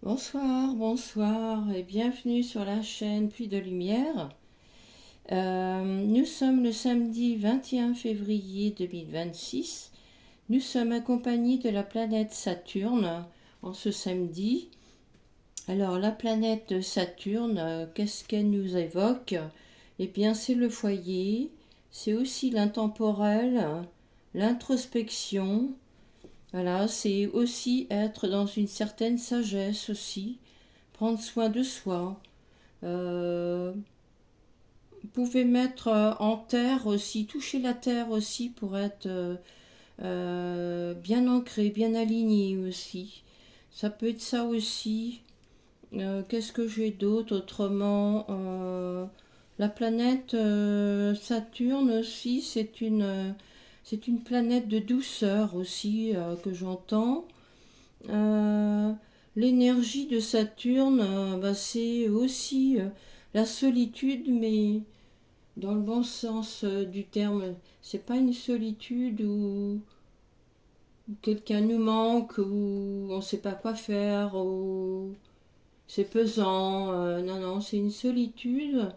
Bonsoir, bonsoir et bienvenue sur la chaîne Puits de Lumière. Nous sommes le samedi 21 février 2026. Nous sommes accompagnés de la planète Saturne en ce samedi. Alors la planète Saturne, qu'est-ce qu'elle nous évoque? Eh bien c'est le foyer, c'est aussi l'intemporel, l'introspection. Voilà, c'est aussi être dans une certaine sagesse aussi, prendre soin de soi. Vous pouvez mettre en terre aussi, toucher la terre aussi pour être bien ancré, bien aligné aussi. Ça peut être ça aussi. Qu'est-ce que j'ai d'autre autrement? La planète Saturne aussi, c'est une planète de douceur aussi que j'entends. Euh, L'énergie de Saturne, c'est aussi la solitude, mais dans le bon sens du terme. C'est pas une solitude où quelqu'un nous manque, où on sait pas quoi faire, où c'est pesant. Non, non, c'est une solitude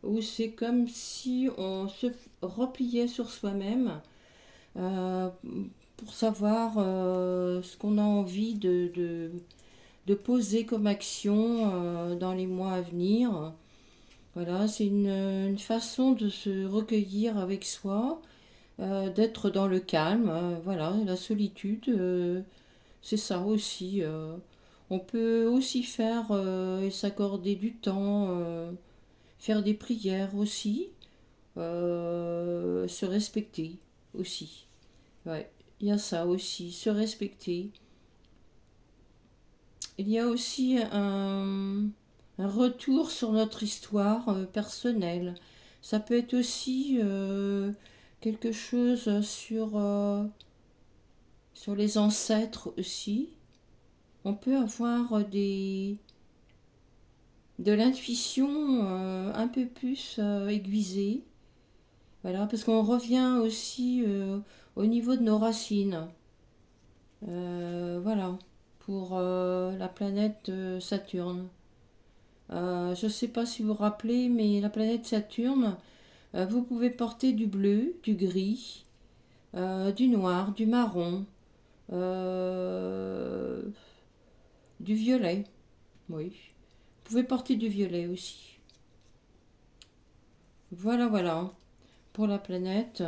où c'est comme si on se repliait sur soi-même euh, pour savoir ce qu'on a envie de poser comme action dans les mois à venir. Voilà, c'est une façon de se recueillir avec soi, d'être dans le calme. Voilà, la solitude, c'est ça aussi. On peut aussi faire et s'accorder du temps, faire des prières aussi, se respecter aussi. Ouais, il y a ça aussi, se respecter. Il y a aussi un retour sur notre histoire personnelle. Ça peut être aussi quelque chose sur les ancêtres aussi. On peut avoir de l'intuition un peu plus aiguisée. Voilà, parce qu'on revient aussi au niveau de nos racines. Voilà, pour la planète Saturne. Je ne sais pas si vous vous rappelez, mais la planète Saturne, vous pouvez porter du bleu, du gris, du noir, du marron, euh, du violet. Oui. Vous pouvez porter du violet aussi. Voilà, voilà, pour la planète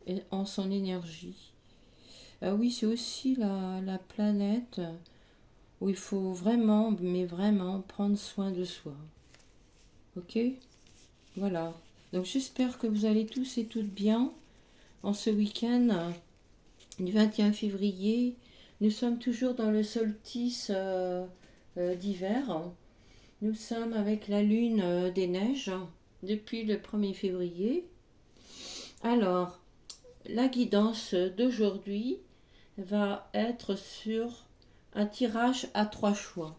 et en son énergie. Oui, c'est aussi la planète où il faut vraiment, mais vraiment, prendre soin de soi. Ok? Voilà. Donc j'espère que vous allez tous et toutes bien en ce week-end du 21 février. Nous sommes toujours dans le solstice d'hiver. Nous sommes avec la lune des neiges depuis le 1er février. Alors, la guidance d'aujourd'hui va être sur un tirage à 3 choix.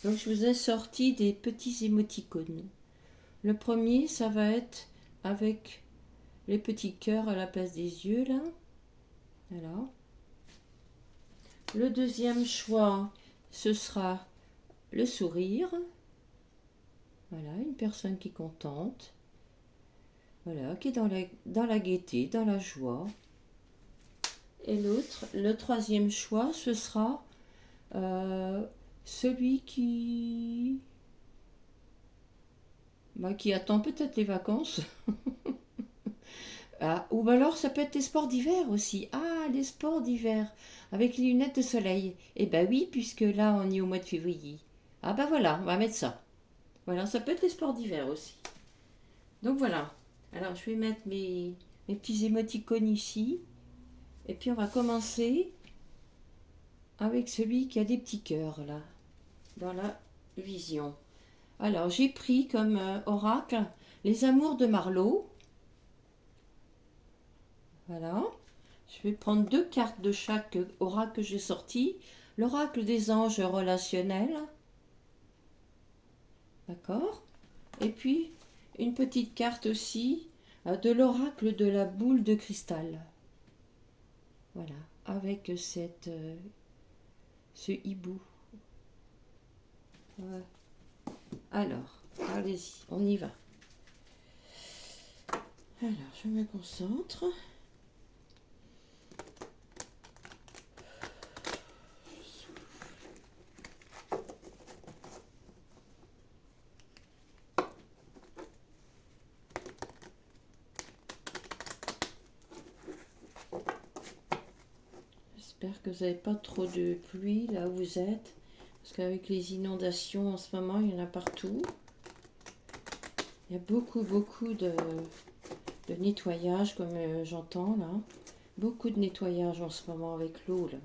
Donc je vous ai sorti des petits émoticônes. Le premier, ça va être avec les petits cœurs à la place des yeux, là. Voilà. Le deuxième choix, ce sera le sourire. Voilà, une personne qui est contente. Voilà, qui est dans la gaieté, dans la joie. Et l'autre, le troisième choix, ce sera euh, celui qui attend peut-être les vacances. Ah, ou alors ça peut être les sports d'hiver aussi. Ah, les sports d'hiver avec les lunettes de soleil. Eh ben oui, puisque là on est au mois de février. Ah ben voilà, on va mettre ça. Voilà, ça peut être les sports d'hiver aussi. Donc voilà. Alors je vais mettre mes petits émoticônes ici. Et puis on va commencer avec celui qui a des petits cœurs là, dans la vision. Alors j'ai pris comme oracle les amours de Marlowe. Voilà. Je vais prendre 2 cartes de chaque oracle que j'ai sorti. L'oracle des anges relationnels. D'accord. Et puis une petite carte aussi de l'oracle de la boule de cristal. Voilà. Avec ce hibou. Ouais. Alors, allez-y, on y va. Alors, je me concentre. J'espère que vous n'avez pas trop de pluie là où vous êtes. Parce qu'avec les inondations en ce moment, il y en a partout. Il y a beaucoup de nettoyage, comme j'entends là. Beaucoup de nettoyage en ce moment avec l'eau là.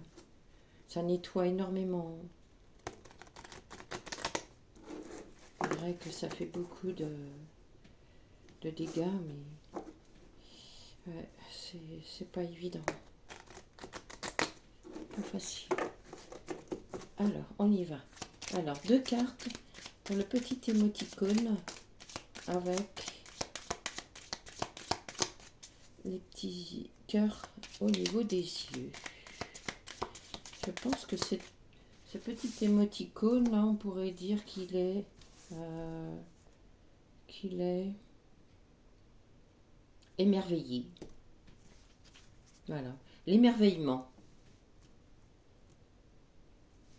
Ça nettoie énormément. C'est vrai que ça fait beaucoup de dégâts, mais ouais, c'est pas évident. Pas facile. Alors, on y va. Alors, 2 cartes pour le petit émoticône avec les petits cœurs au niveau des yeux. Je pense que ce petit émoticône, là, on pourrait dire qu'il est émerveillé. Voilà, l'émerveillement.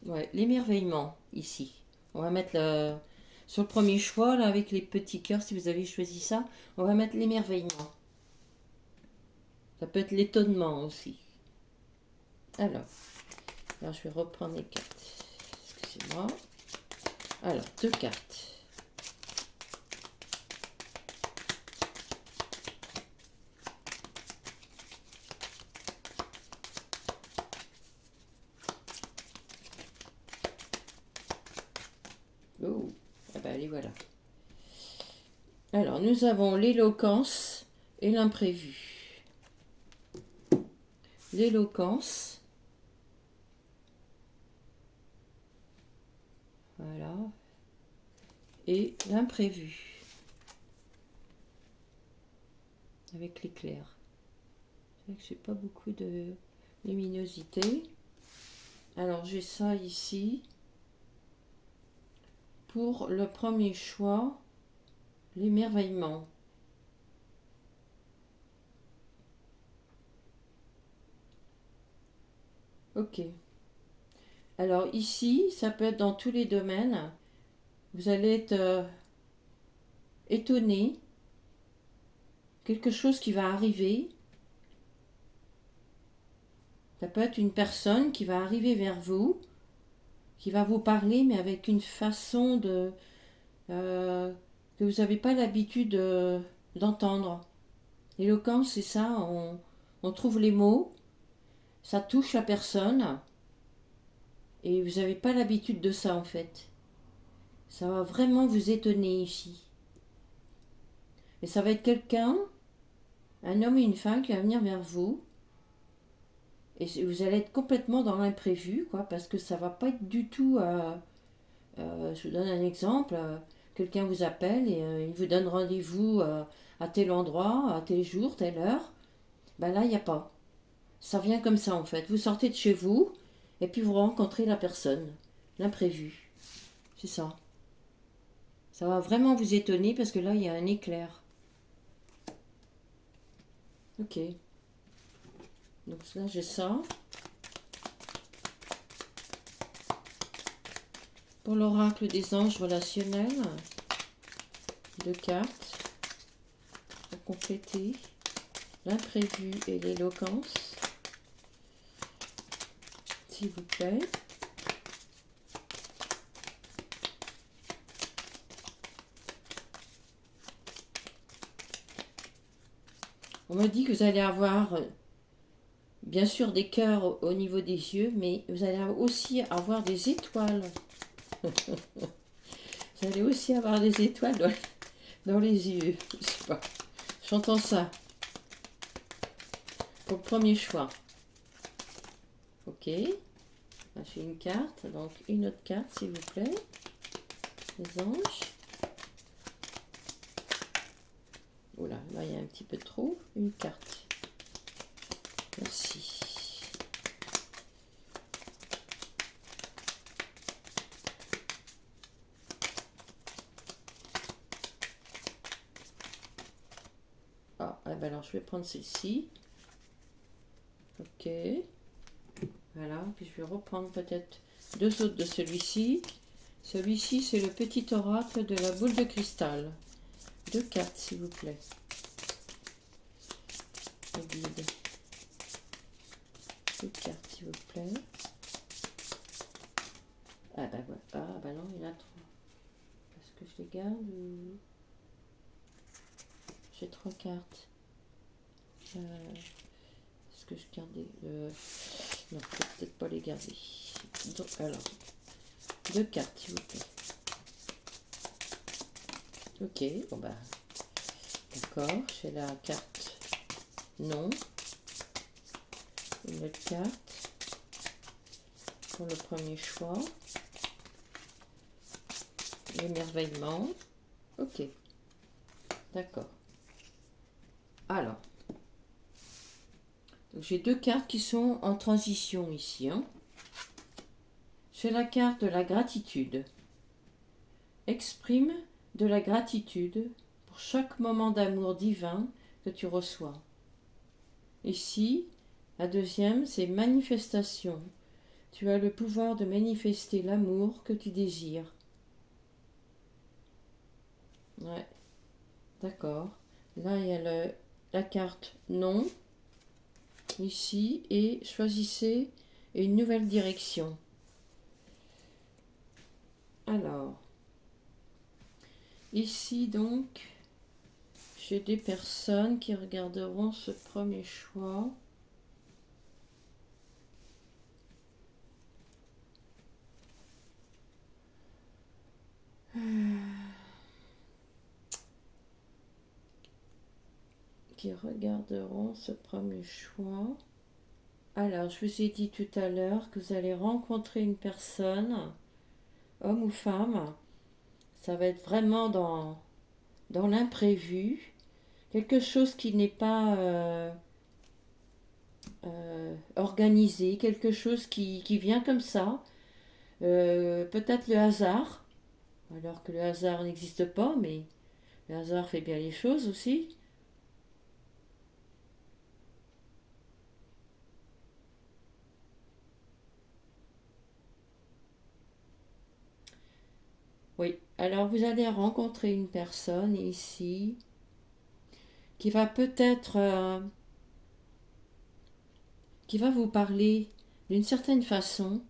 Ouais, l'émerveillement, ici. On va mettre sur le premier choix, là, avec les petits cœurs, si vous avez choisi ça, on va mettre l'émerveillement. Ça peut être l'étonnement aussi. Alors, je vais reprendre les cartes. Excusez-moi. Alors, 2 cartes. Oh, ah ben, allez, voilà. Alors, nous avons l'éloquence et l'imprévu. L'éloquence. Voilà. Et l'imprévu. Avec l'éclair. C'est vrai que j'ai pas beaucoup de luminosité. Alors, j'ai ça ici. Pour le premier choix, l'émerveillement. Ok. Alors ici, ça peut être dans tous les domaines. Vous allez être étonné. Quelque chose qui va arriver. Ça peut être une personne qui va arriver vers vous, qui va vous parler, mais avec une façon que vous n'avez pas l'habitude d'entendre. L'éloquence, c'est ça, on trouve les mots, ça touche la personne, et vous n'avez pas l'habitude de ça en fait. Ça va vraiment vous étonner ici. Et ça va être quelqu'un, un homme et une femme qui va venir vers vous. Et vous allez être complètement dans l'imprévu, quoi, parce que ça va pas être du tout. Je vous donne un exemple. Quelqu'un vous appelle et il vous donne rendez-vous à tel endroit, à tel jour, telle heure. Ben là, il n'y a pas. Ça vient comme ça en fait. Vous sortez de chez vous et puis vous rencontrez la personne. L'imprévu. C'est ça. Ça va vraiment vous étonner parce que là, il y a un éclair. Ok. Donc là, j'ai ça. Pour l'oracle des anges relationnels, 2 cartes pour compléter l'imprévu et l'éloquence, s'il vous plaît. On me dit que vous allez avoir bien sûr des cœurs au niveau des yeux, mais vous allez aussi avoir des étoiles. Vous allez aussi avoir des étoiles dans les yeux. Je sais pas. J'entends ça. Pour le premier choix. Ok. Là, j'ai une carte. Donc, une autre carte, s'il vous plaît. Les anges. Oula, là, il y a un petit peu trop. Une carte. Merci. ben alors je vais prendre celle-ci. Ok. Voilà, puis je vais reprendre peut-être deux autres de celui-ci. Celui-ci, c'est le petit oracle de la boule de cristal. 2 cartes, s'il vous plaît. Le guide. 2 cartes, s'il vous plaît. Ah bah ouais. Ah bah non, il y en a 3. Est-ce que je les garde ou... J'ai 3 cartes. Est-ce que je garde non, je vais peut-être pas les garder. Donc, alors, 2 cartes, s'il vous plaît. Ok, bon bah, d'accord. J'ai la carte non. Une autre carte pour le premier choix. L'émerveillement. Ok, d'accord. Alors, j'ai 2 cartes qui sont en transition ici. Hein. J'ai la carte de la gratitude. Exprime de la gratitude pour chaque moment d'amour divin que tu reçois. Ici, la deuxième, c'est manifestation. Tu as le pouvoir de manifester l'amour que tu désires. Ouais, d'accord. Là, il y a la carte non, ici, et choisissez une nouvelle direction. Alors, ici donc, j'ai des personnes qui regarderont ce premier choix. Qui regarderont ce premier choix. Alors, je vous ai dit tout à l'heure que vous allez rencontrer une personne, homme ou femme. Ça va être vraiment dans l'imprévu. Quelque chose qui n'est pas organisé, quelque chose qui vient comme ça. Peut-être le hasard, alors que le hasard n'existe pas, mais le hasard fait bien les choses aussi. Oui, alors vous allez rencontrer une personne ici qui va peut-être qui va vous parler d'une certaine façon.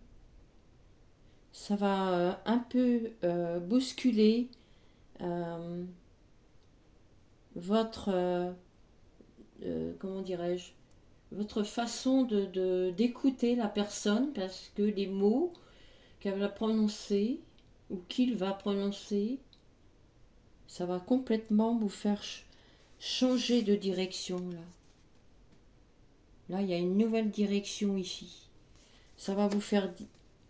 Ça va un peu bousculer euh, votre comment dirais-je, votre façon d'écouter la personne, parce que les mots qu'elle va prononcer ou qu'il va prononcer, ça va complètement vous faire changer de direction là. Là, il y a une nouvelle direction ici. Ça va vous faire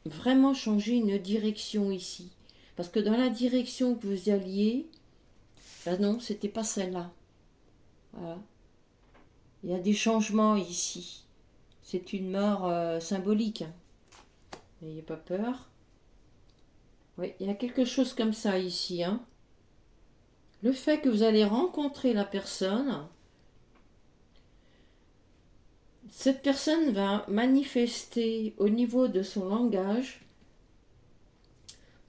vraiment changer une direction ici. Parce que dans la direction que vous alliez, ben non, c'était pas celle-là. Voilà. Il y a des changements ici. C'est une mort symbolique. Hein. N'ayez pas peur. Oui, il y a quelque chose comme ça ici. Hein. Le fait que vous allez rencontrer la personne, cette personne va manifester au niveau de son langage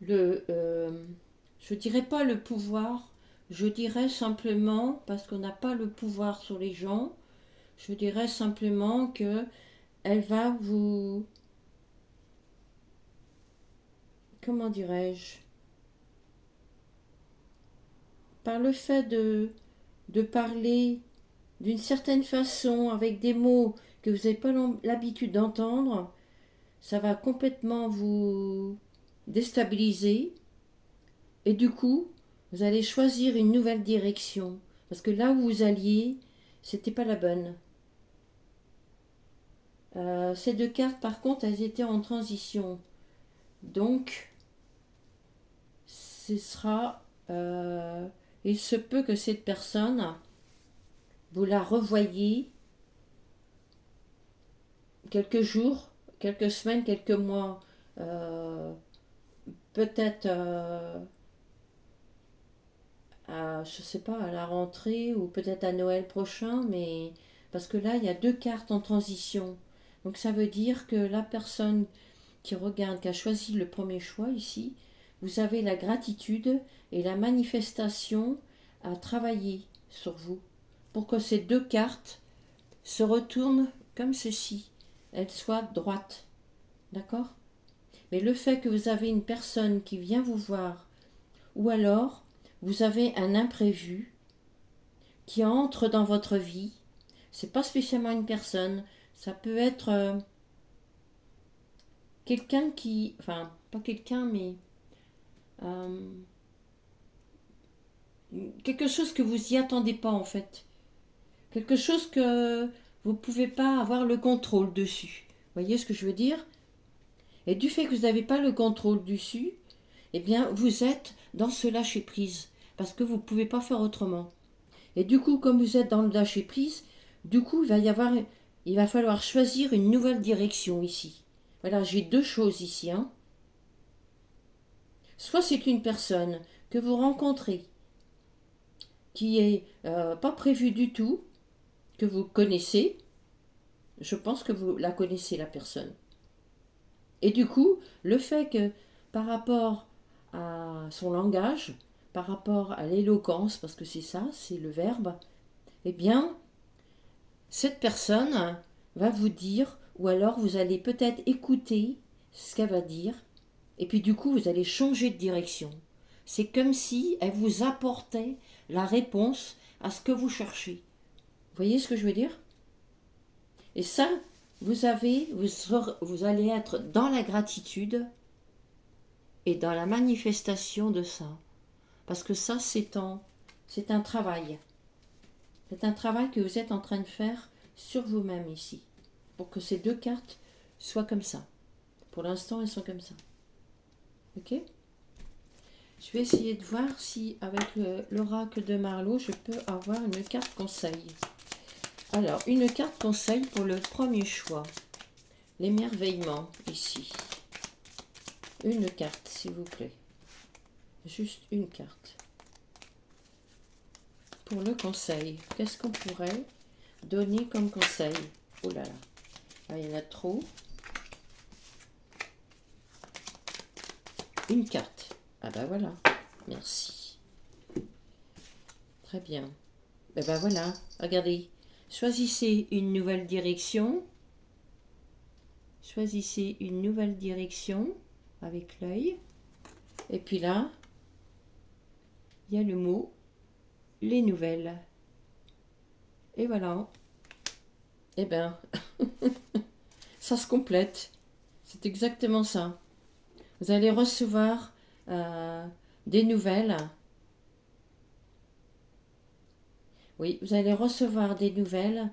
je dirais pas le pouvoir, je dirais simplement, parce qu'on n'a pas le pouvoir sur les gens, je dirais simplement que elle va vous, comment dirais-je, par le fait de parler d'une certaine façon, avec des mots que vous n'avez pas l'habitude d'entendre, ça va complètement vous déstabiliser. Et du coup, vous allez choisir une nouvelle direction. Parce que là où vous alliez, c'était pas la bonne. Ces 2 cartes, par contre, elles étaient en transition. Donc, ce sera... il se peut que cette personne, vous la revoyez quelques jours, quelques semaines, quelques mois, peut-être je sais pas, à la rentrée ou peut-être à Noël prochain, mais parce que là, il y a deux cartes en transition. Donc ça veut dire que la personne qui regarde, qui a choisi le premier choix ici, vous avez la gratitude et la manifestation à travailler sur vous pour que ces deux cartes se retournent comme ceci, elles soient droites. D'accord? Mais le fait que vous avez une personne qui vient vous voir, ou alors vous avez un imprévu qui entre dans votre vie, c'est pas spécialement une personne, ça peut être quelqu'un qui, enfin pas quelqu'un, mais euh, quelque chose que vous y attendez pas en fait, quelque chose que vous pouvez pas avoir le contrôle dessus. Vous voyez ce que je veux dire? Et du fait que vous n'avez pas le contrôle dessus, eh bien vous êtes dans ce lâcher prise parce que vous ne pouvez pas faire autrement. Et du coup, comme vous êtes dans le lâcher prise, du coup il va falloir choisir une nouvelle direction ici. Voilà, j'ai deux choses ici, hein. Soit c'est une personne que vous rencontrez qui est pas prévue du tout, que vous connaissez. Je pense que vous la connaissez, la personne. Et du coup, le fait que par rapport à son langage, par rapport à l'éloquence, parce que c'est ça, c'est le verbe, eh bien, cette personne va vous dire, ou alors vous allez peut-être écouter ce qu'elle va dire, et puis du coup, vous allez changer de direction. C'est comme si elle vous apportait la réponse à ce que vous cherchez. Vous voyez ce que je veux dire? Et ça, vous allez être dans la gratitude et dans la manifestation de ça. Parce que ça, c'est un travail. C'est un travail que vous êtes en train de faire sur vous-même ici. Pour que ces deux cartes soient comme ça. Pour l'instant, elles sont comme ça. Ok? Je vais essayer de voir si, avec l'oracle de Marlowe, je peux avoir une carte conseil. Alors, une carte conseil pour le premier choix. L'émerveillement, ici. Une carte, s'il vous plaît. Juste une carte. Pour le conseil, qu'est-ce qu'on pourrait donner comme conseil? Oh là là, ah, il y en a trop. Une carte. Ah ben voilà, merci. Très bien. Ben voilà, regardez. Choisissez une nouvelle direction. Choisissez une nouvelle direction avec l'œil. Et puis là, il y a le mot les nouvelles. Et voilà. Eh ben, ça se complète. C'est exactement ça. Vous allez recevoir des nouvelles. Oui, vous allez recevoir des nouvelles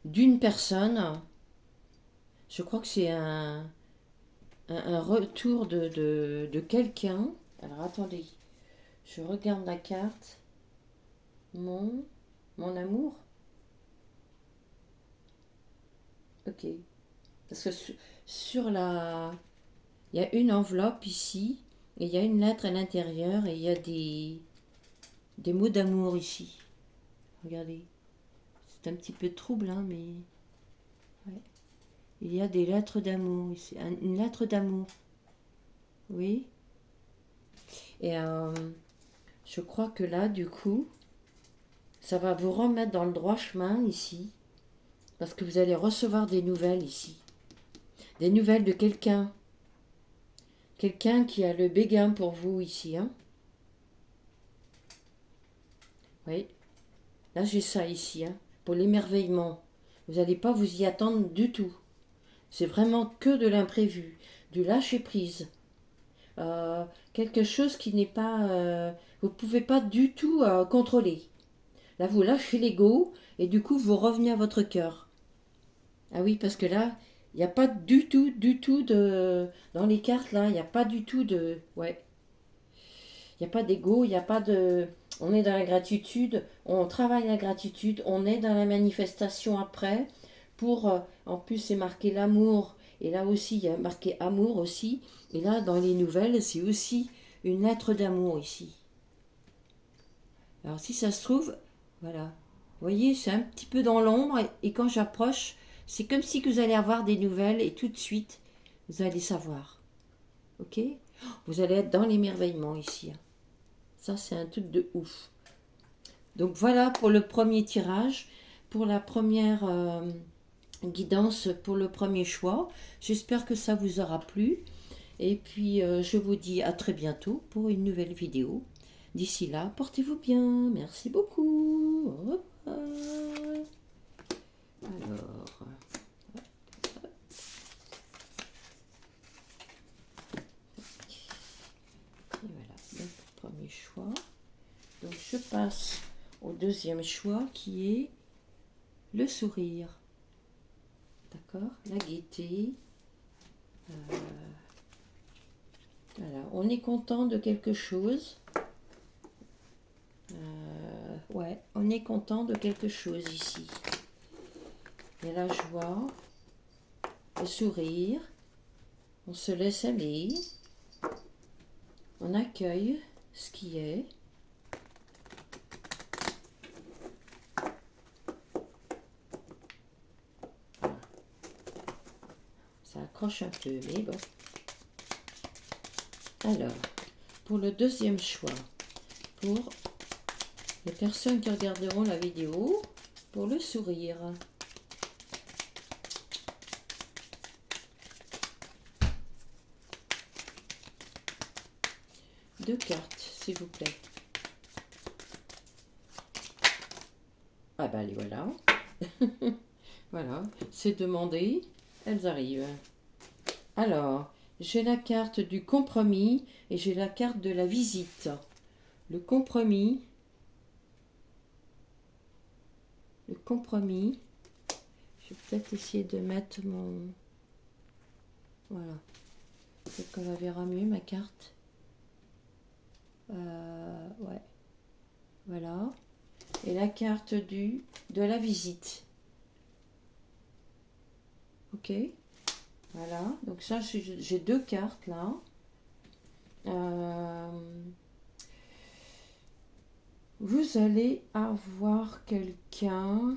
d'une personne. Je crois que c'est un retour de quelqu'un. Alors attendez, je regarde la carte. Mon amour. Ok. Parce que sur la... Il y a une enveloppe ici, et il y a une lettre à l'intérieur, et il y a des mots d'amour ici. Regardez. C'est un petit peu trouble, hein, mais... Ouais. Il y a des lettres d'amour ici. Une lettre d'amour. Oui. Et je crois que là, du coup, ça va vous remettre dans le droit chemin ici. Parce que vous allez recevoir des nouvelles ici. Des nouvelles de quelqu'un. Quelqu'un qui a le béguin pour vous ici. Hein. Oui. Là, j'ai ça ici. Hein, pour l'émerveillement. Vous n'allez pas vous y attendre du tout. C'est vraiment que de l'imprévu. Du lâcher-prise. Quelque chose qui n'est pas... vous ne pouvez pas du tout contrôler. Là, vous lâchez l'ego et du coup, vous revenez à votre cœur. Ah oui, parce que là, il n'y a pas du tout de... Dans les cartes, là, il n'y a pas du tout de... Ouais. Il n'y a pas d'ego, il n'y a pas de... On est dans la gratitude, on travaille la gratitude, on est dans la manifestation après. Pour... en plus, c'est marqué l'amour. Et là aussi, il y a marqué amour aussi. Et là, dans les nouvelles, c'est aussi une lettre d'amour ici. Alors si ça se trouve, voilà. Vous voyez, c'est un petit peu dans l'ombre et quand j'approche, c'est comme si que vous allez avoir des nouvelles et tout de suite, vous allez savoir. Ok? Vous allez être dans l'émerveillement ici. Ça, c'est un truc de ouf. Donc voilà pour le premier tirage, pour la première guidance, pour le premier choix. J'espère que ça vous aura plu. Et puis, je vous dis à très bientôt pour une nouvelle vidéo. D'ici là, portez-vous bien. Merci beaucoup. Au revoir. Alors, et voilà, donc premier choix. Donc, je passe au deuxième choix qui est le sourire. D'accord? La gaieté. Voilà, on est content de quelque chose. Ouais, on est content de quelque chose ici. Il y a la joie, le sourire, on se laisse aller, on accueille ce qui est. Ça accroche un peu, mais bon. Alors, pour le deuxième choix, pour les personnes qui regarderont la vidéo, pour le sourire. Deux cartes, s'il vous plaît. Ah ben, les voilà. Voilà, c'est demandé, elles arrivent. Alors, j'ai la carte du compromis et j'ai la carte de la visite. Le compromis, je vais peut-être essayer de mettre mon... Voilà, peut-être qu'on la verra mieux ma carte. Ouais, voilà. Et la carte de la visite. Ok, voilà, donc ça j'ai deux cartes là. Vous allez avoir quelqu'un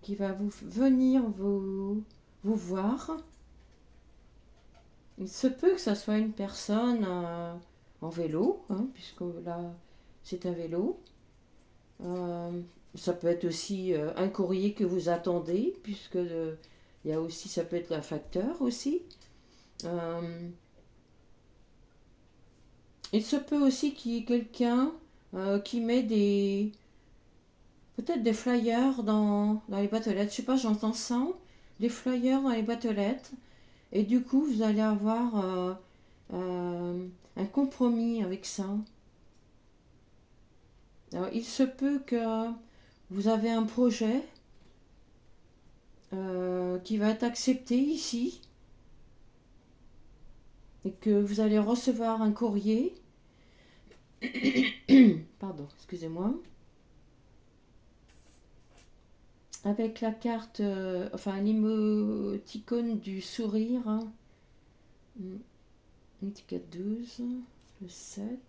qui va venir vous voir. Il se peut que ça soit une personne en vélo, hein, puisque là c'est un vélo. Ça peut être aussi un courrier que vous attendez, puisque il y a aussi, ça peut être un facteur aussi. Il se peut aussi qu'il y ait quelqu'un qui met peut-être des flyers dans les boîtes aux lettres. Je sais pas, j'entends ça. Des flyers dans les boîtes aux lettres. Et du coup, vous allez avoir un compromis avec ça. Alors, il se peut que vous avez un projet qui va être accepté ici et que vous allez recevoir un courrier. Pardon, excusez-moi. Avec la carte, enfin l'émoticône du sourire. Hein. Étiquette 12, le 7.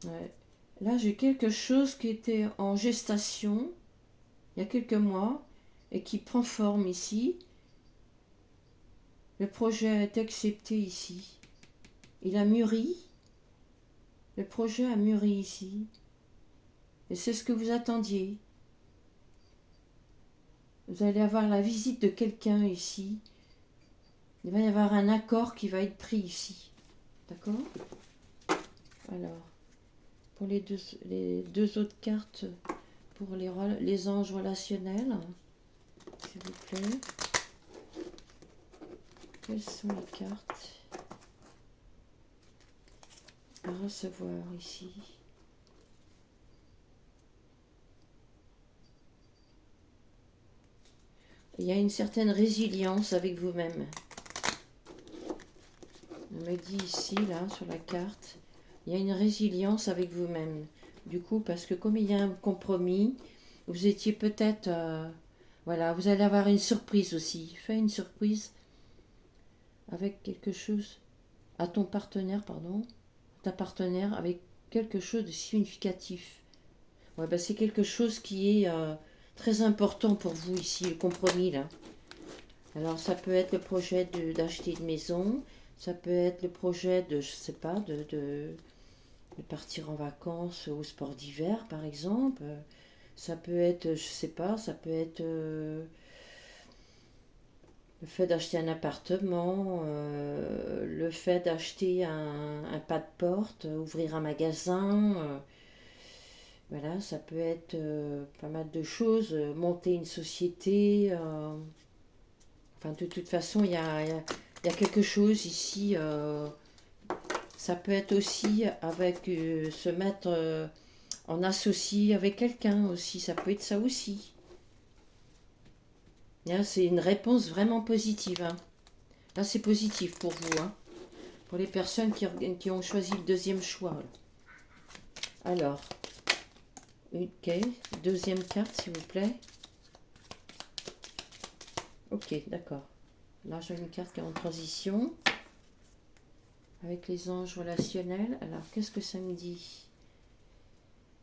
Ouais. Là, j'ai quelque chose qui était en gestation il y a quelques mois et qui prend forme ici. Le projet est accepté ici. Il a mûri. Le projet a mûri ici. Et c'est ce que vous attendiez. Vous allez avoir la visite de quelqu'un ici. Il va y avoir un accord qui va être pris ici. D'accord? Alors, pour les deux autres cartes, pour les anges relationnels, s'il vous plaît. Quelles sont les cartes à recevoir ici? Il y a une certaine résilience avec vous-même. On me dit ici, là, sur la carte, il y a une résilience avec vous-même. Du coup, parce que comme il y a un compromis, vous étiez peut-être Voilà, vous allez avoir une surprise aussi. Fais une surprise avec quelque chose à ton partenaire, pardon, ta partenaire avec quelque chose de significatif. Ouais, bah c'est quelque chose qui est très important pour vous ici, le compromis là. Alors ça peut être le projet d'acheter une maison, ça peut être le projet de, je sais pas, de partir en vacances au sport d'hiver par exemple. Ça peut être, je sais pas, ça peut être le fait d'acheter un appartement, le fait d'acheter un pas de porte, ouvrir un magasin. Voilà, ça peut être pas mal de choses, monter une société. Enfin, de toute façon, il y a quelque chose ici. Ça peut être aussi avec se mettre en associé avec quelqu'un aussi. Ça peut être ça aussi. Là, c'est une réponse vraiment positive, hein. Là, c'est positif pour vous, hein. Pour les personnes qui ont choisi le deuxième choix. Alors, ok, deuxième carte, s'il vous plaît. Ok, d'accord. Là, j'ai une carte qui est en transition avec les anges relationnels. Alors, qu'est-ce que ça me dit?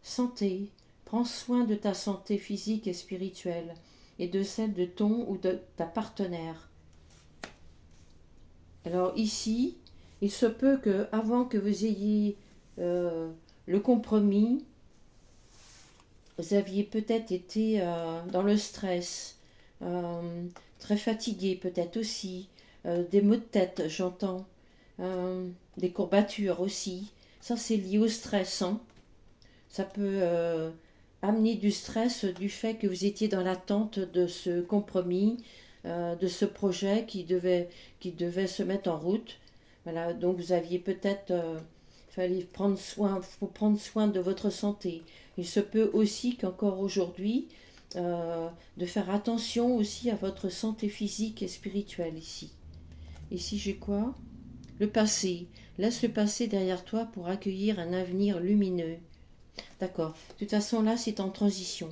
Santé. Prends soin de ta santé physique et spirituelle et de celle de ton ou de ta partenaire. Alors ici, il se peut que avant que vous ayez le compromis, vous aviez peut-être été dans le stress, très fatigué peut-être aussi, des maux de tête, j'entends, des courbatures aussi. Ça, c'est lié au stress, hein. Ça peut amener du stress du fait que vous étiez dans l'attente de ce compromis, de ce projet qui devait se mettre en route. Voilà, donc vous aviez peut-être fallait prendre soin, faut prendre soin de votre santé. Il se peut aussi qu'encore aujourd'hui, de faire attention aussi à votre santé physique et spirituelle ici. Ici j'ai quoi? Le passé. Laisse le passé derrière toi pour accueillir un avenir lumineux. D'accord. De toute façon, là, c'est en transition.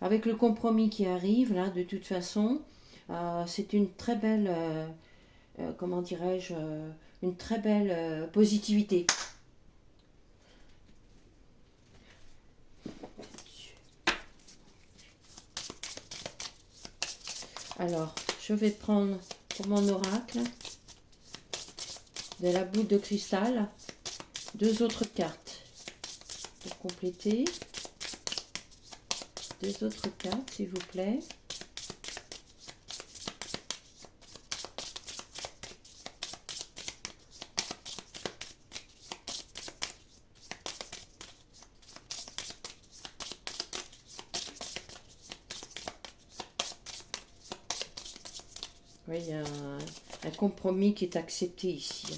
Avec le compromis qui arrive, là, de toute façon, c'est une très belle, comment dirais-je, une très belle positivité. Alors, je vais prendre pour mon oracle de la boule de cristal, deux autres cartes pour compléter. Deux autres cartes, s'il vous plaît. Oui, il y a un compromis qui est accepté ici.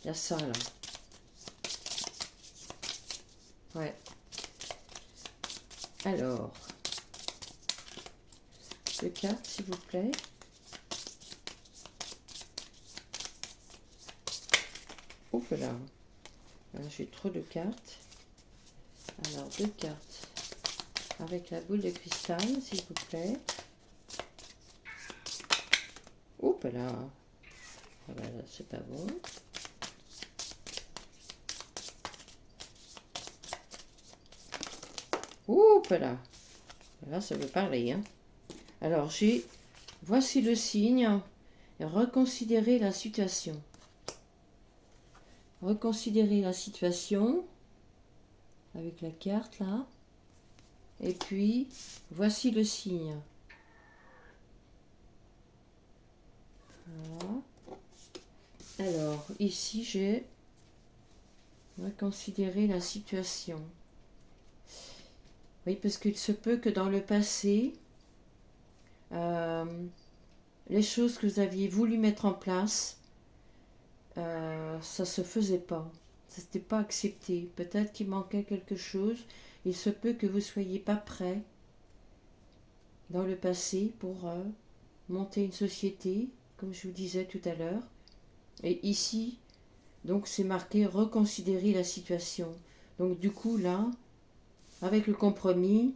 Il y a ça, là. Ouais. Alors, deux cartes, s'il vous plaît. Oups là. J'ai trop de cartes. Alors, deux cartes avec la boule de cristal, s'il vous plaît. Oups là. Ah ben là, c'est pas bon. Oups là. Là, ça veut parler, hein. Alors, voici le signe. Reconsidérer la situation. Reconsidérer la situation avec la carte là. Et puis, voici le signe. Voilà. Alors, ici, j'ai reconsidéré la situation. Oui, parce qu'il se peut que dans le passé, les choses que vous aviez voulu mettre en place, ça ne se faisait pas. Ça n'était pas accepté. Peut-être qu'il manquait quelque chose. Il se peut que vous ne soyez pas prêt dans le passé pour monter une société, comme je vous disais tout à l'heure. Et ici, donc c'est marqué reconsidérer la situation. Donc du coup là, avec le compromis,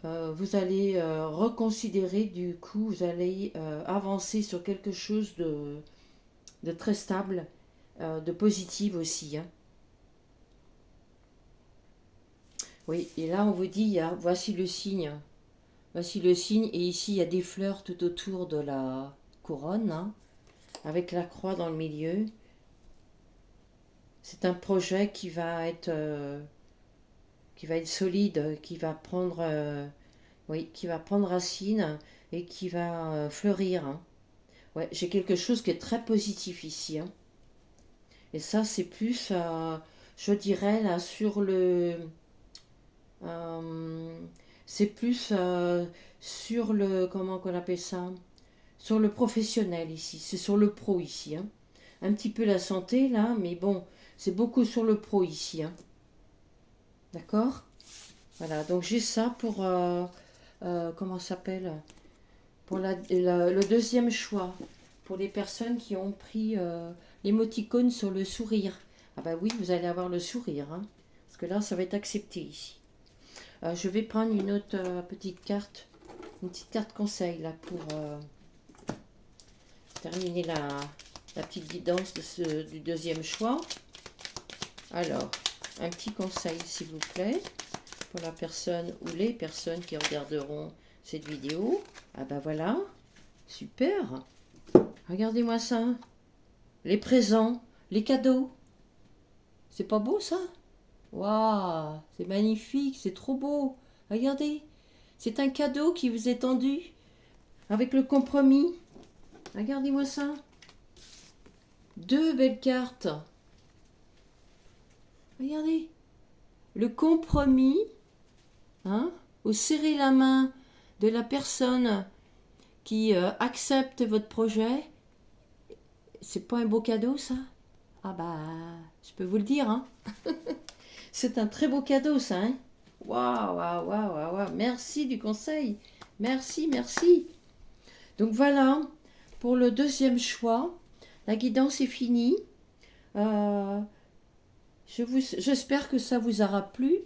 vous allez reconsidérer, du coup, vous allez avancer sur quelque chose de très stable, de positif aussi, hein. Oui, et là on vous dit, voici le signe. Voici le signe, et ici il y a des fleurs tout autour de la couronne, hein, avec la croix dans le milieu. C'est un projet qui va être solide, qui va prendre racine et qui va fleurir, hein. Ouais, j'ai quelque chose qui est très positif ici, hein. Et ça, c'est plus, je dirais, là, euh, c'est plus sur le, comment qu'on appelle ça? Sur le professionnel ici. C'est sur le pro ici, hein. Un petit peu la santé, là, mais bon, c'est beaucoup sur le pro ici, hein. D'accord? Voilà, donc j'ai ça pour, comment ça s'appelle? Pour le deuxième choix, pour les personnes qui ont pris l'émoticône sur le sourire. Ah bah oui, vous allez avoir le sourire, hein, parce que là, ça va être accepté ici. Je vais prendre une autre une petite carte conseil là pour terminer la petite guidance du deuxième choix. Alors, un petit conseil s'il vous plaît, pour la personne ou les personnes qui regarderont cette vidéo. Ah bah voilà, super. Regardez-moi ça. Les présents, les cadeaux. C'est pas beau ça? Waouh, c'est magnifique, c'est trop beau. Regardez, c'est un cadeau qui vous est tendu avec le compromis. Regardez-moi ça. Deux belles cartes. Regardez. Le compromis, hein, vous serrez la main de la personne qui accepte votre projet. C'est pas un beau cadeau ça? Ah bah, je peux vous le dire, hein. C'est un très beau cadeau ça, hein. Waouh, waouh, waouh, waouh, waouh. Merci du conseil. Merci, merci. Donc voilà, pour le deuxième choix, la guidance est finie. Euh, j'espère que ça vous aura plu.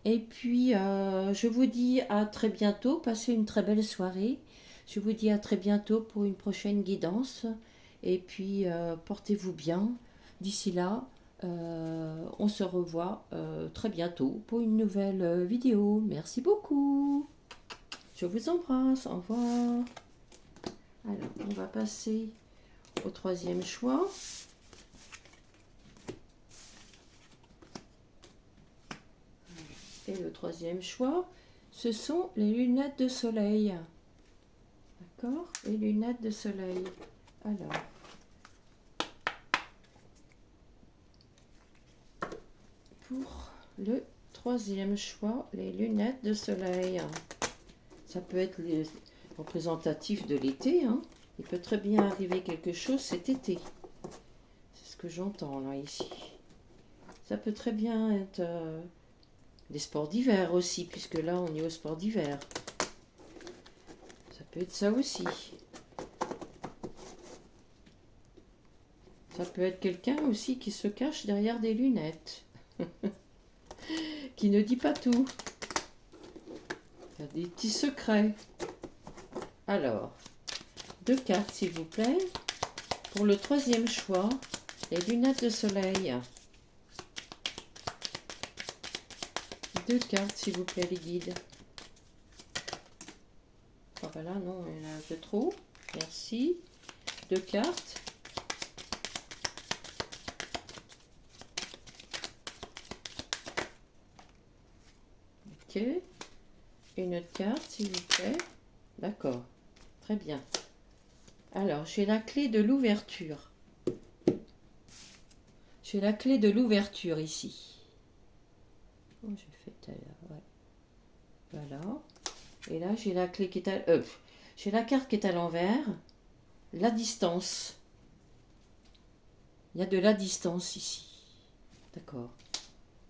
Et puis, je vous dis à très bientôt. Passez une très belle soirée. Je vous dis à très bientôt pour une prochaine guidance. Et puis, portez-vous bien. D'ici là, on se revoit très bientôt pour une nouvelle vidéo. Merci beaucoup. Je vous embrasse. Au revoir. Alors, on va passer au troisième choix. Et le troisième choix, ce sont les lunettes de soleil. D'accord? Les lunettes de soleil. Alors, pour le troisième choix, les lunettes de soleil. Ça peut être représentatif de l'été, hein. Il peut très bien arriver quelque chose cet été. C'est ce que j'entends là, ici. Ça peut très bien être des sports d'hiver aussi, puisque là, on est au sport d'hiver. Ça peut être ça aussi. Ça peut être quelqu'un aussi qui se cache derrière des lunettes. Qui ne dit pas tout. Il y a des petits secrets. Alors, deux cartes s'il vous plaît. Pour le troisième choix, les lunettes de soleil. Deux cartes s'il vous plaît les guides. Ah voilà, non, il y en a un peu trop. Merci. Deux cartes. Ok. Une autre carte s'il vous plaît. D'accord. Très bien. Alors, j'ai la clé de l'ouverture. J'ai la clé de l'ouverture ici. Oh, j'ai fait tout à l'heure, ouais. Voilà. Et là, j'ai la clé qui est à... j'ai la carte qui est à l'envers. La distance. Il y a de la distance ici. D'accord.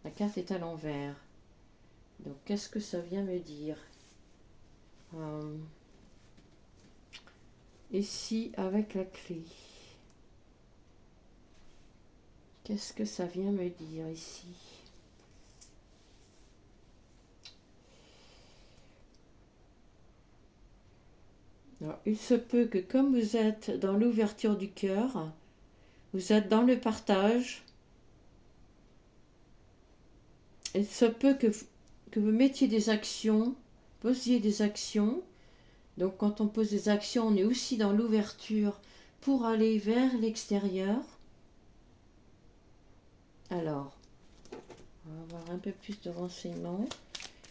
La carte est à l'envers. Donc, qu'est-ce que ça vient me dire? Ici, avec la clé. Qu'est-ce que ça vient me dire ici? Alors, il se peut que comme vous êtes dans l'ouverture du cœur, vous êtes dans le partage, il se peut que vous mettiez des actions, posiez des actions. Donc quand on pose des actions, on est aussi dans l'ouverture pour aller vers l'extérieur. Alors, on va avoir un peu plus de renseignements.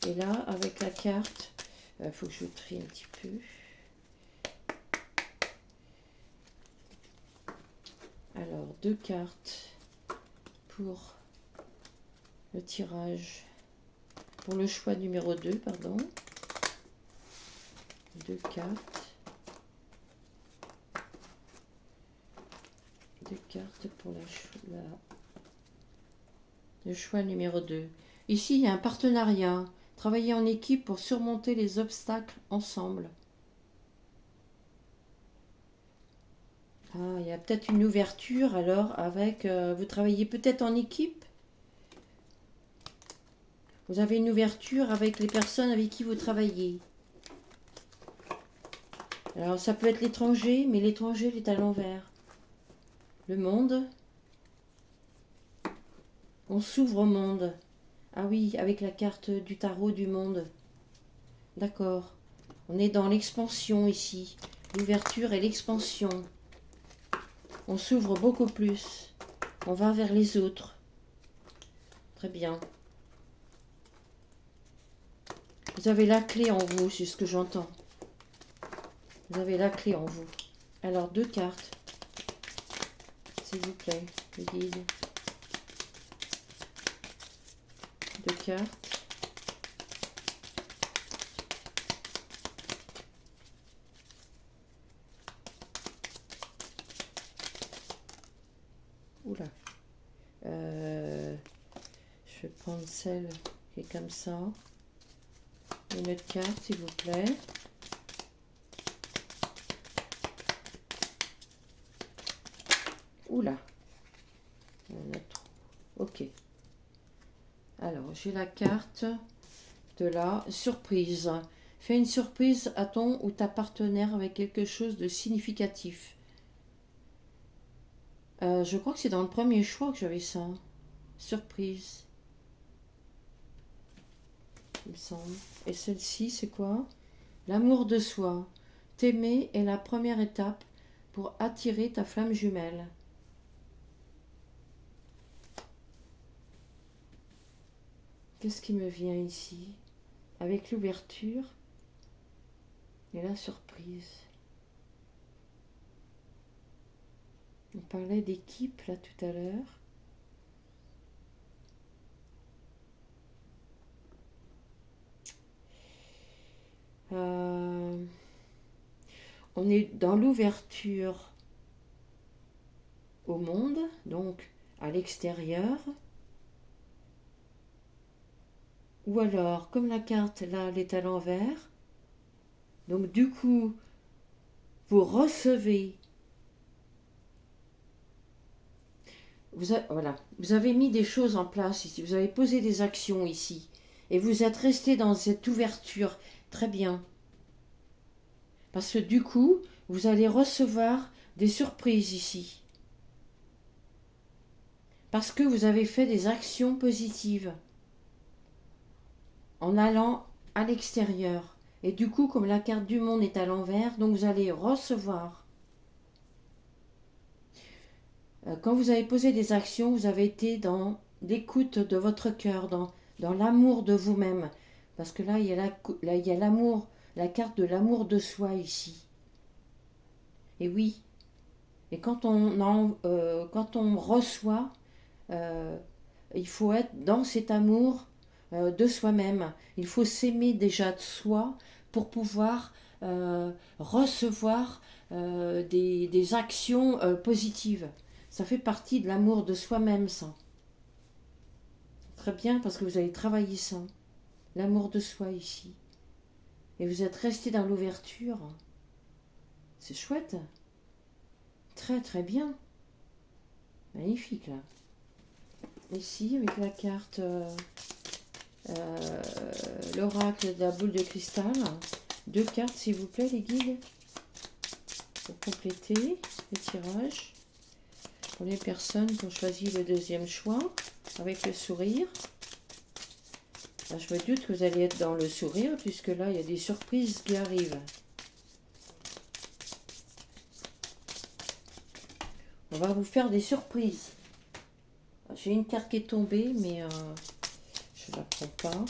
Et là, avec la carte, il faut que je trie un petit peu. Alors, 2 cartes pour le tirage, pour le choix numéro 2, pardon. 2 cartes. 2 cartes pour le choix numéro 2. Ici, il y a un partenariat. Travailler en équipe pour surmonter les obstacles ensemble. Ah, il y a peut-être une ouverture alors avec... vous travaillez peut-être en équipe. Vous avez une ouverture avec les personnes avec qui vous travaillez. Alors ça peut être l'étranger, mais l'étranger il est à l'envers. Le monde. On s'ouvre au monde. Ah oui, avec la carte du tarot du monde. D'accord. On est dans l'expansion ici. L'ouverture et l'expansion. On s'ouvre beaucoup plus. On va vers les autres. Très bien. Vous avez la clé en vous, c'est ce que j'entends. Vous avez la clé en vous. Alors, 2 cartes. S'il vous plaît, le guide. 2 cartes. Oula. Je vais prendre celle qui est comme ça. Une autre carte, s'il vous plaît. Oula. On a trop. Ok. Alors, j'ai la carte de la surprise. Fais une surprise à ton ou ta partenaire avec quelque chose de significatif. Je crois que c'est dans le premier choix que j'avais ça. Surprise. Il me semble. Et celle-ci, c'est quoi? L'amour de soi. T'aimer est la première étape pour attirer ta flamme jumelle. Qu'est-ce qui me vient ici? Avec l'ouverture et la surprise. On parlait d'équipe là tout à l'heure. On est dans l'ouverture au monde, donc à l'extérieur. Ou alors, comme la carte là, elle est à l'envers, donc du coup, vous recevez. Voilà, vous avez mis des choses en place ici, vous avez posé des actions ici, et vous êtes resté dans cette ouverture. Très bien. Parce que du coup, vous allez recevoir des surprises ici. Parce que vous avez fait des actions positives en allant à l'extérieur. Et du coup, comme la carte du monde est à l'envers, donc vous allez recevoir. Quand vous avez posé des actions, vous avez été dans l'écoute de votre cœur, dans l'amour de vous-même. Parce que là, il y a l'amour, la carte de l'amour de soi ici. Et oui, et quand on reçoit, il faut être dans cet amour de soi-même. Il faut s'aimer déjà de soi pour pouvoir recevoir des actions positives. Ça fait partie de l'amour de soi-même, ça. Très bien, parce que vous avez travaillé ça. L'amour de soi ici. Et vous êtes resté dans l'ouverture. C'est chouette. Très très bien. Magnifique là. Ici, avec la carte l'oracle de la boule de cristal. 2 cartes, s'il vous plaît, les guides. pour compléter le tirage. Pour les personnes qui ont choisi le deuxième choix, avec le sourire. Alors, je me doute que vous allez être dans le sourire, puisque là, il y a des surprises qui arrivent. On va vous faire des surprises. J'ai une carte qui est tombée, mais je ne la prends pas.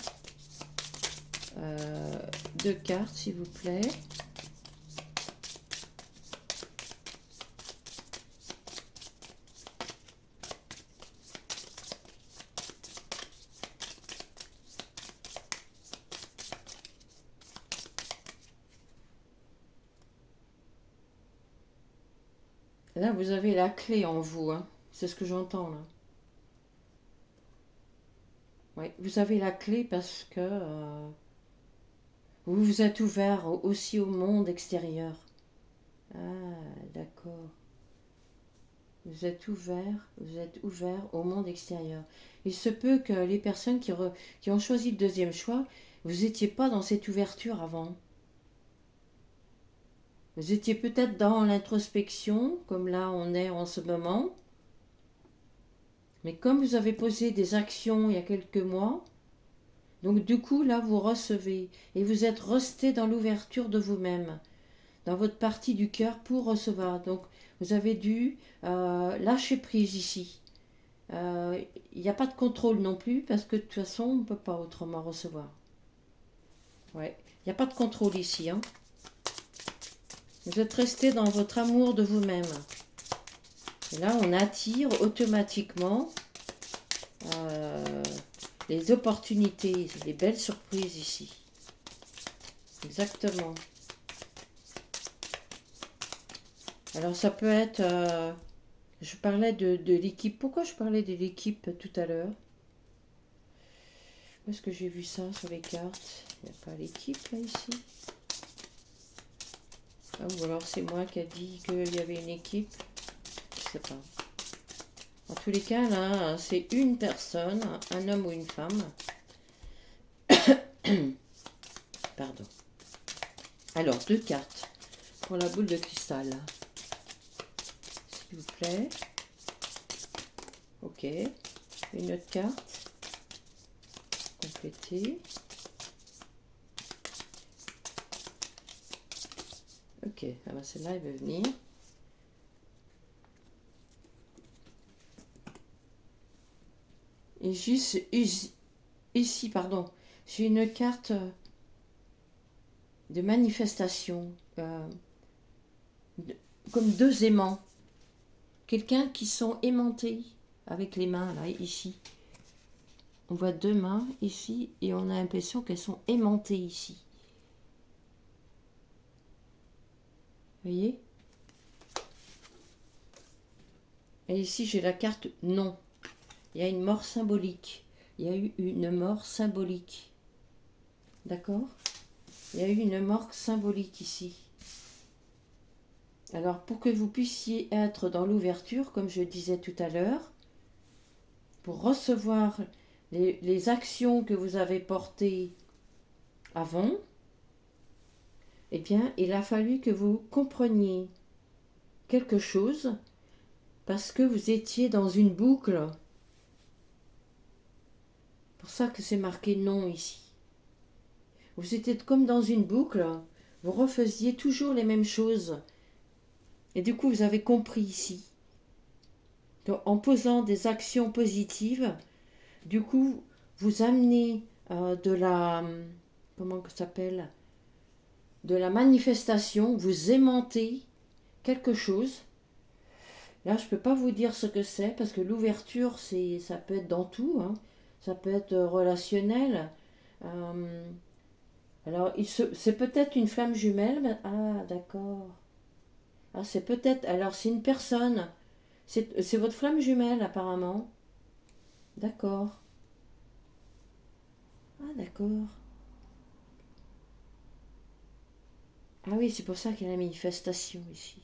2 cartes, s'il vous plaît. Là, vous avez la clé en vous, hein. C'est ce que j'entends là. Oui, vous avez la clé parce que vous vous êtes ouvert aussi au monde extérieur. Ah, d'accord. Vous êtes ouvert au monde extérieur. Il se peut que les personnes qui ont choisi le deuxième choix, vous n'étiez pas dans cette ouverture avant. Vous étiez peut-être dans l'introspection, comme là on est en ce moment. Mais comme vous avez posé des actions il y a quelques mois, donc du coup là vous recevez et vous êtes resté dans l'ouverture de vous-même, dans votre partie du cœur pour recevoir. Donc vous avez dû lâcher prise ici. Il n'y a pas de contrôle non plus parce que de toute façon on ne peut pas autrement recevoir. Ouais, il n'y a pas de contrôle ici, hein. Vous êtes resté dans votre amour de vous-même. Et là on attire automatiquement les opportunités, les belles surprises ici. Exactement. Alors ça peut être... je parlais de l'équipe. Pourquoi je parlais de l'équipe tout à l'heure? Où est-ce que j'ai vu ça sur les cartes? Il n'y a pas l'équipe là ici. Ah, ou alors c'est moi qui a dit qu'il y avait une équipe. Je sais pas. En tous les cas là, c'est une personne, un homme ou une femme. Pardon. Alors, 2 cartes pour la boule de cristal. S'il vous plaît. Ok. Une autre carte. Compléter. Ok. Ah ben celle-là, elle va venir. Et juste ici, pardon, j'ai une carte de manifestation. Comme 2 aimants. Quelqu'un qui sont aimantés avec les mains, là, ici. On voit 2 mains ici et on a l'impression qu'elles sont aimantées ici. Vous voyez? Et ici, j'ai la carte non. Il y a une mort symbolique. Il y a eu une mort symbolique. D'accord? Il y a eu une mort symbolique ici. Alors, pour que vous puissiez être dans l'ouverture, comme je disais tout à l'heure, pour recevoir les actions que vous avez portées avant, eh bien, il a fallu que vous compreniez quelque chose parce que vous étiez dans une boucle. C'est pour ça que c'est marqué non ici. Vous étiez comme dans une boucle, vous refaisiez toujours les mêmes choses. Et du coup, vous avez compris ici. Donc, en posant des actions positives, du coup, vous amenez de la... Comment ça s'appelle? De la manifestation, vous aimantez quelque chose. Là, je ne peux pas vous dire ce que c'est, parce que l'ouverture, ça peut être dans tout, hein. Ça peut être relationnel. Alors, c'est peut-être une flamme jumelle. Mais, ah, d'accord. Ah, c'est peut-être... Alors, c'est une personne. C'est votre flamme jumelle, apparemment. D'accord. Ah, d'accord. Ah oui, c'est pour ça qu'il y a la manifestation ici.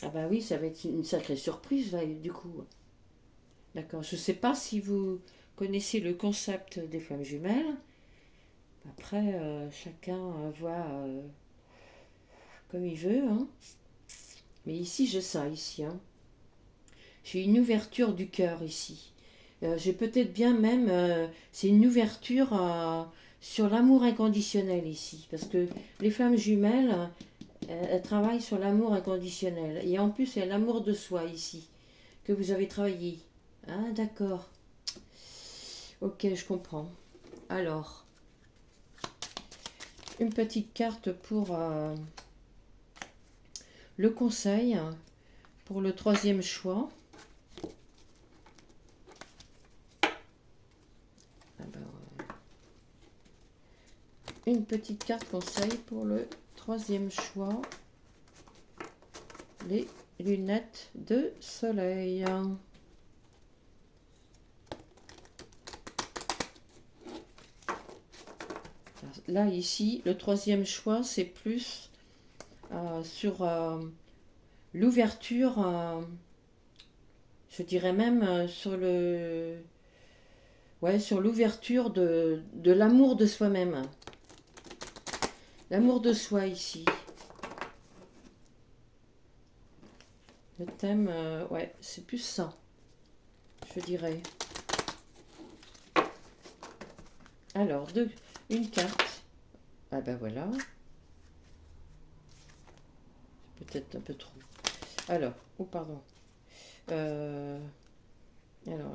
Ah bah oui, ça va être une sacrée surprise, là, du coup. D'accord. Je ne sais pas si vous connaissez le concept des flammes jumelles. Après, chacun voit comme il veut, hein. Mais ici, j'ai ça, ici, hein. J'ai une ouverture du cœur, ici. J'ai peut-être bien même... c'est une ouverture sur l'amour inconditionnel, ici. Parce que les flammes jumelles, elles travaillent sur l'amour inconditionnel. Et en plus, il y a l'amour de soi, ici, que vous avez travaillé. Ah, d'accord. Ok, je comprends. Alors, une petite carte pour le conseil, pour le troisième choix. Une petite carte conseil pour le troisième choix. Les lunettes de soleil. Là, ici, le troisième choix, c'est plus sur l'ouverture, je dirais même sur le... Ouais, sur l'ouverture de l'amour de soi-même. L'amour de soi, ici. Le thème, ouais, c'est plus ça, je dirais. Alors, une carte. Ah ben voilà. Peut-être un peu trop. Alors, oh pardon. Alors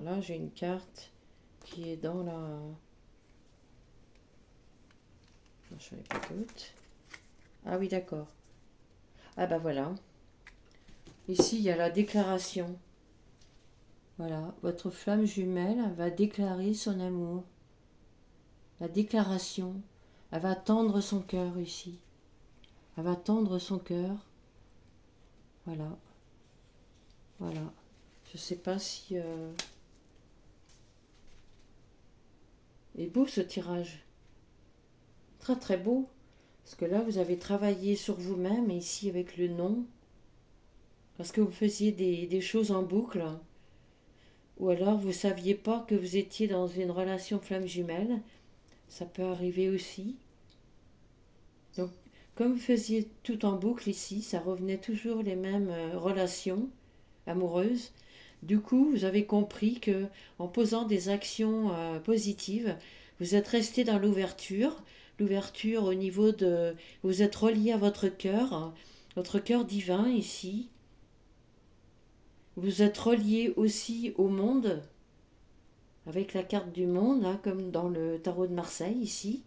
là, j'ai une carte qui est dans la... Non, je n'en ai pas d'autre. Ah oui, d'accord. Ah ben voilà. Ici, il y a la déclaration. Voilà, votre flamme jumelle va déclarer son amour. La déclaration. Elle va tendre son cœur ici. Elle va tendre son cœur. Voilà. Voilà. Je ne sais pas si... Il est beau ce tirage. Très très beau. Parce que là, vous avez travaillé sur vous-même, ici avec le nom. Parce que vous faisiez des choses en boucle. Ou alors vous ne saviez pas que vous étiez dans une relation flamme jumelle. Ça peut arriver aussi. Donc, comme vous faisiez tout en boucle ici, ça revenait toujours les mêmes relations amoureuses. Du coup, vous avez compris que en posant des actions positives, vous êtes resté dans l'ouverture. L'ouverture au niveau de... Vous êtes relié à votre cœur divin ici. Vous êtes relié aussi au monde, avec la carte du monde, là, comme dans le tarot de Marseille ici.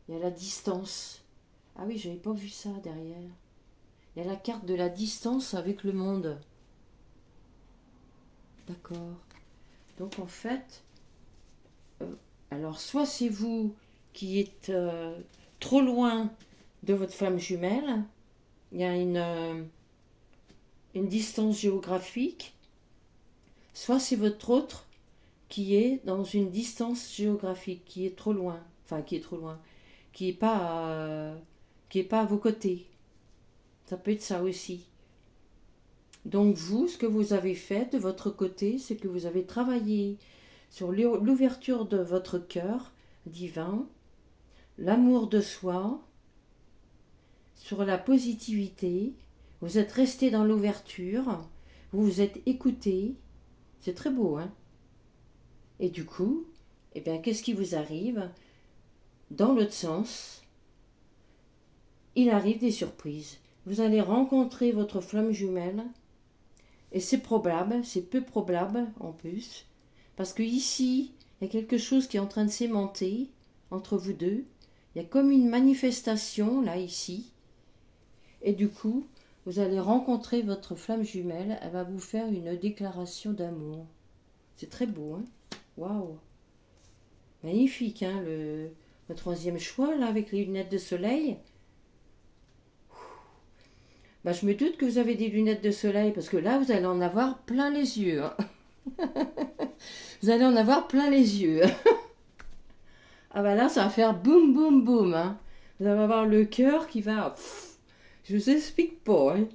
Il y a la distance. Ah oui, je n'avais pas vu ça derrière. Il y a la carte de la distance avec le monde. D'accord. Donc en fait, alors soit c'est vous qui êtes trop loin de votre flamme jumelle, il y a une distance géographique, soit c'est votre autre qui est dans une distance géographique, qui est trop loin, enfin qui est trop loin, qui est pas à vos côtés. Ça peut être ça aussi. Donc vous, ce que vous avez fait de votre côté, c'est que vous avez travaillé sur l'ouverture de votre cœur divin, l'amour de soi, sur la positivité. Vous êtes resté dans l'ouverture, vous vous êtes écouté. C'est très beau, hein? Et du coup, eh bien, qu'est-ce qui vous arrive? Dans l'autre sens, il arrive des surprises. Vous allez rencontrer votre flamme jumelle. Et c'est probable, c'est peu probable en plus, parce que ici, il y a quelque chose qui est en train de s'aimanter entre vous deux. Il y a comme une manifestation, là, ici. Et du coup, vous allez rencontrer votre flamme jumelle. Elle va vous faire une déclaration d'amour. C'est très beau, hein? Waouh! Magnifique, hein, le troisième choix, là, avec les lunettes de soleil. Bah, je me doute que vous avez des lunettes de soleil, parce que là, vous allez en avoir plein les yeux. Hein. Vous allez en avoir plein les yeux. Ah bah là, ça va faire boum, boum, boum. Hein. Vous allez avoir le cœur qui va... je vous explique pas. Hein.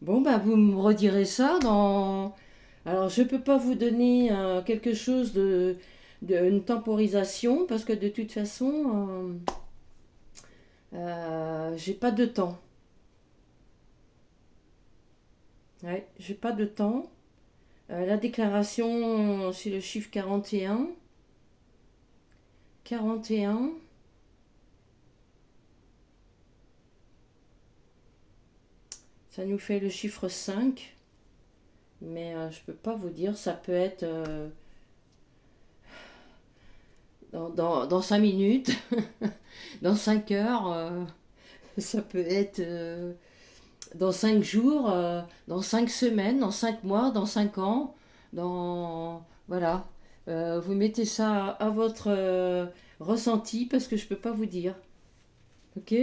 Bon, bah vous me redirez ça dans... Alors, je peux pas vous donner quelque chose une temporisation parce que de toute façon, j'ai pas de temps. Ouais, j'ai pas de temps. La déclaration, c'est le chiffre 41. 41. Ça nous fait le chiffre 5. Mais je peux pas vous dire, ça peut être dans 5 minutes, dans 5 heures, ça peut être dans 5 jours, dans 5 semaines, dans 5 mois, dans 5 ans, dans... Voilà. Vous mettez ça à votre ressenti parce que je peux pas vous dire. Ok?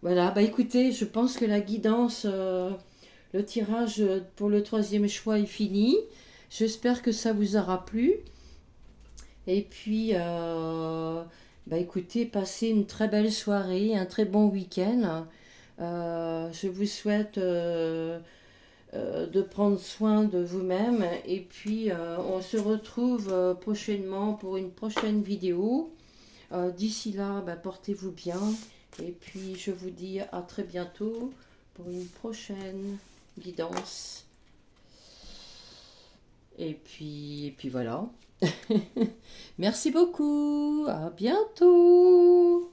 Voilà, bah écoutez, je pense que la guidance, le tirage pour le troisième choix est fini. J'espère que ça vous aura plu. Et puis, bah écoutez, passez une très belle soirée, un très bon week-end. Je vous souhaite de prendre soin de vous-même. Et puis, on se retrouve prochainement pour une prochaine vidéo. D'ici là, bah, portez-vous bien. Et puis, je vous dis à très bientôt pour une prochaine guidance. Et puis voilà. Merci beaucoup. À bientôt.